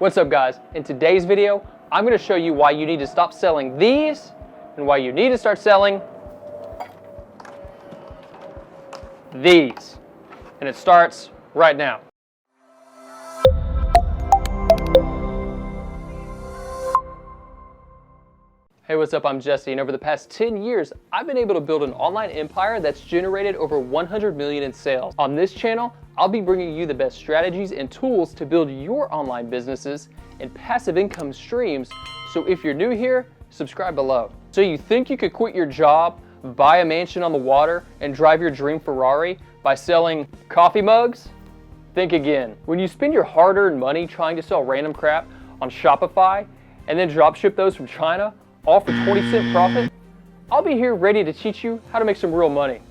What's up guys? In today's video, I'm going to show you why you need to stop selling these and why you need to start selling these. And it starts right now. Hey, what's up? I'm Jesse, and over the past 10 years, I've been able to build an online empire that's generated over 100 million in sales. On this channel, I'll be bringing you the best strategies and tools to build your online businesses and passive income streams. So if you're new here, subscribe below. So you think you could quit your job, buy a mansion on the water, and drive your dream Ferrari by selling coffee mugs? Think again. When you spend your hard-earned money trying to sell random crap on Shopify and then dropship those from China, all for 20-cent profit, I'll be here ready to teach you how to make some real money.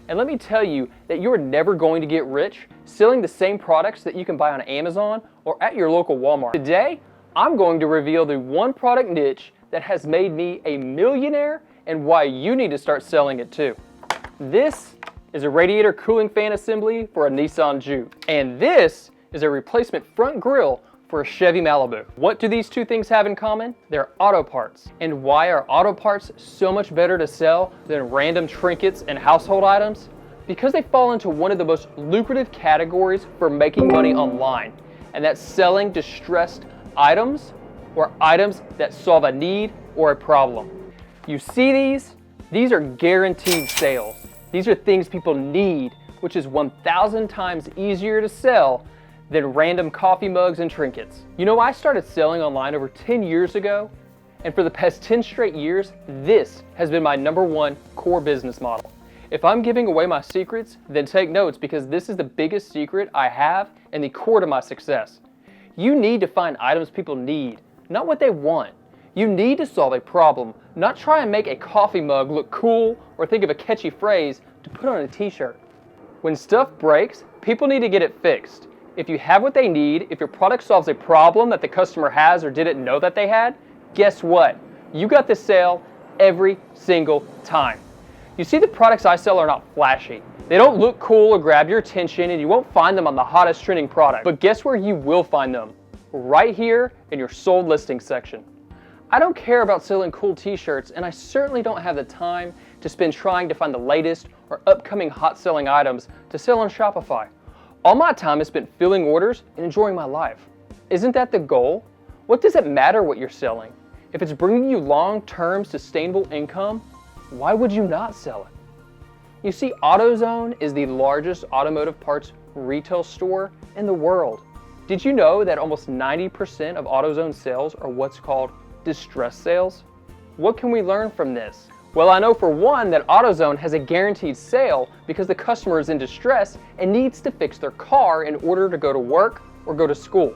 And let me tell you that you're never going to get rich selling the same products that you can buy on Amazon or at your local Walmart. Today, I'm going to reveal the one product niche that has made me a millionaire and why you need to start selling it too. This is a radiator cooling fan assembly for a Nissan Juke. And this is a replacement front grille for a Chevy Malibu. What do these two things have in common? They're auto parts. And why are auto parts so much better to sell than random trinkets and household items? Because they fall into one of the most lucrative categories for making money online, and that's selling distressed items or items that solve a need or a problem. You see these? These are guaranteed sales. These are things people need, which is 1,000 times easier to sell than random coffee mugs and trinkets. You know, I started selling online over 10 years ago, and for the past 10 straight years, this has been my #1 core business model. If I'm giving away my secrets, then take notes, because this is the biggest secret I have and the core to my success. You need to find items people need, not what they want. You need to solve a problem, not try and make a coffee mug look cool or think of a catchy phrase to put on a t-shirt. When stuff breaks, people need to get it fixed. If you have what they need, if your product solves a problem that the customer has or didn't know that they had, guess what? You got the sale every single time. You see, the products I sell are not flashy. They don't look cool or grab your attention, and you won't find them on the hottest trending product. But guess where you will find them? Right here in your sold listings section. I don't care about selling cool t-shirts, and I certainly don't have the time to spend trying to find the latest or upcoming hot selling items to sell on Shopify. All my time is spent filling orders and enjoying my life. Isn't that the goal? What does it matter what you're selling? If it's bringing you long-term sustainable income, why would you not sell it? You see, AutoZone is the largest automotive parts retail store in the world. Did you know that almost 90% of AutoZone sales are what's called distressed sales? What can we learn from this? Well, I know for one that AutoZone has a guaranteed sale because the customer is in distress and needs to fix their car in order to go to work or go to school.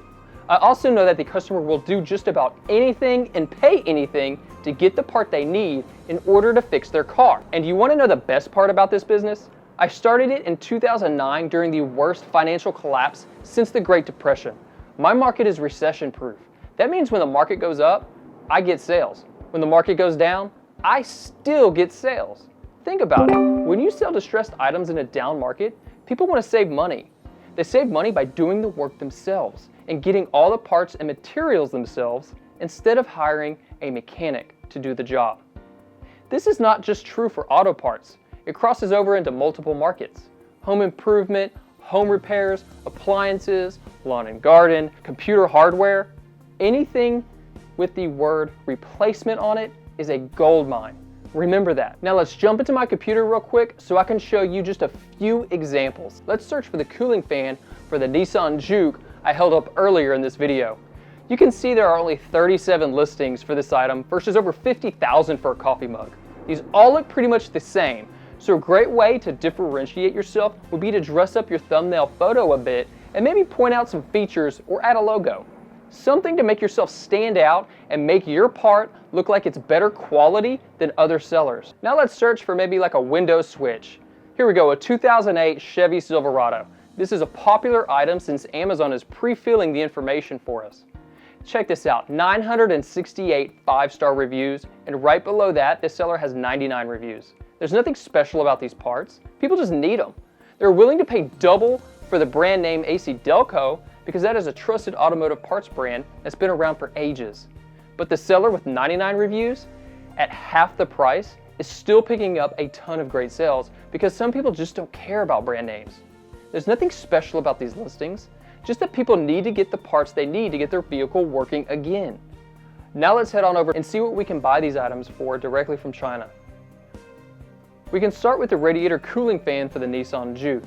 I also know that the customer will do just about anything and pay anything to get the part they need in order to fix their car. And you want to know the best part about this business? I started it in 2009 during the worst financial collapse since the Great Depression. My market is recession proof. That means when the market goes up, I get sales. When the market goes down, I still get sales. Think about it. When you sell distressed items in a down market, people want to save money. They save money by doing the work themselves and getting all the parts and materials themselves instead of hiring a mechanic to do the job. This is not just true for auto parts. It crosses over into multiple markets. Home improvement, home repairs, appliances, lawn and garden, computer hardware. Anything with the word replacement on it is a gold mine. Remember that. Now let's jump into my computer real quick so I can show you just a few examples. Let's search for the cooling fan for the Nissan Juke I held up earlier in this video. You can see there are only 37 listings for this item versus over 50,000 for a coffee mug. These all look pretty much the same. So a great way to differentiate yourself would be to dress up your thumbnail photo a bit and maybe point out some features or add a logo. Something to make yourself stand out and make your part look like it's better quality than other sellers. Now let's search for maybe like a window switch. Here we go, a 2008 Chevy Silverado. This is a popular item since Amazon is pre-filling the information for us. Check this out, 968 5-star reviews, and right below that, this seller has 99 reviews. There's nothing special about these parts. People just need them. They're willing to pay double for the brand name AC Delco because that is a trusted automotive parts brand that's been around for ages. But the seller with 99 reviews at half the price is still picking up a ton of great sales because some people just don't care about brand names. There's nothing special about these listings, just that people need to get the parts they need to get their vehicle working again. Now let's head on over and see what we can buy these items for directly from China. We can start with the radiator cooling fan for the Nissan Juke.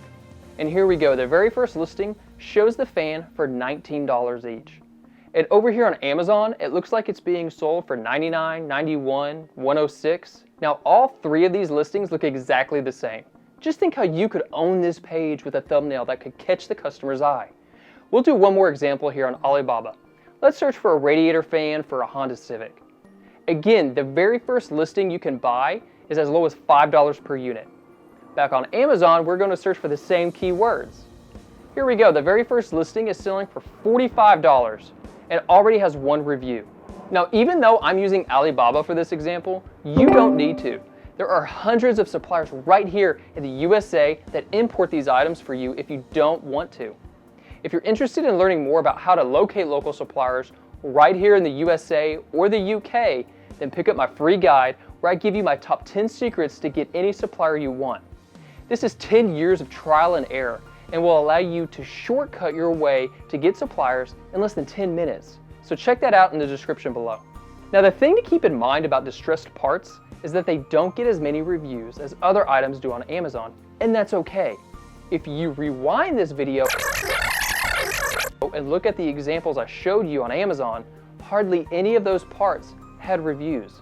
And here we go, the very first listing shows the fan for $19 each. And over here on Amazon, it looks like it's being sold for $99, $91, $106. Now all three of these listings look exactly the same. Just think how you could own this page with a thumbnail that could catch the customer's eye. We'll do one more example here on Alibaba. Let's search for a radiator fan for a Honda Civic. Again, the very first listing you can buy is as low as $5 per unit. Back on Amazon, we're going to search for the same keywords. Here we go, the very first listing is selling for $45 and already has one review. Now, even though I'm using Alibaba for this example, you don't need to. There are hundreds of suppliers right here in the USA that import these items for you if you don't want to. If you're interested in learning more about how to locate local suppliers right here in the USA or the UK, then pick up my free guide where I give you my top 10 secrets to get any supplier you want. This is 10 years of trial and error and will allow you to shortcut your way to get suppliers in less than 10 minutes. So check that out in the description below. Now the thing to keep in mind about distressed parts is that they don't get as many reviews as other items do on Amazon, and that's okay. If you rewind this video and look at the examples I showed you on Amazon, hardly any of those parts had reviews.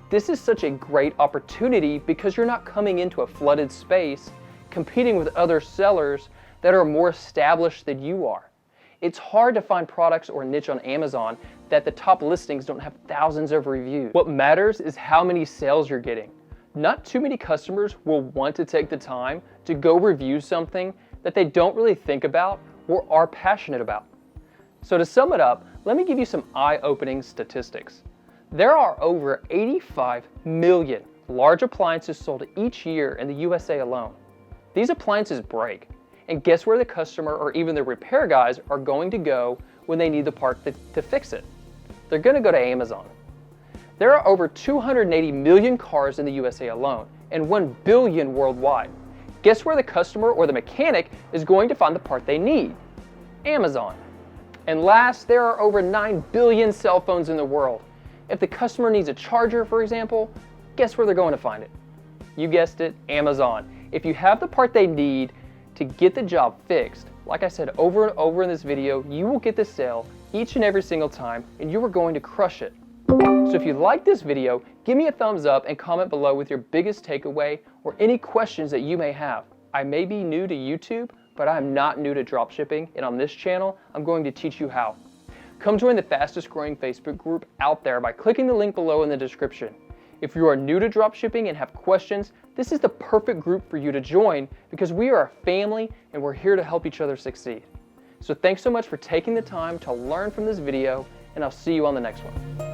This is such a great opportunity because you're not coming into a flooded space competing with other sellers that are more established than you are. It's hard to find products or niche on Amazon that the top listings don't have thousands of reviews. What matters is how many sales you're getting. Not too many customers will want to take the time to go review something that they don't really think about or are passionate about. So to sum it up, let me give you some eye-opening statistics. There are over 85 million large appliances sold each year in the USA alone. These appliances break, and guess where the customer or even the repair guys are going to go when they need the part to fix it? They're going to go to Amazon. There are over 280 million cars in the USA alone, and 1 billion worldwide. Guess where the customer or the mechanic is going to find the part they need? Amazon. And last, there are over 9 billion cell phones in the world. If the customer needs a charger, for example, guess where they're going to find it? You guessed it, Amazon. If you have the part they need to get the job fixed, like I said over and over in this video, you will get the sale each and every single time, and you are going to crush it. So if you like this video, give me a thumbs up and comment below with your biggest takeaway or any questions that you may have. I may be new to YouTube, but I'm not new to dropshipping, and on this channel, I'm going to teach you how. Come join the fastest growing Facebook group out there by clicking the link below in the description. If you are new to dropshipping and have questions, this is the perfect group for you to join because we are a family and we're here to help each other succeed. So thanks so much for taking the time to learn from this video, and I'll see you on the next one.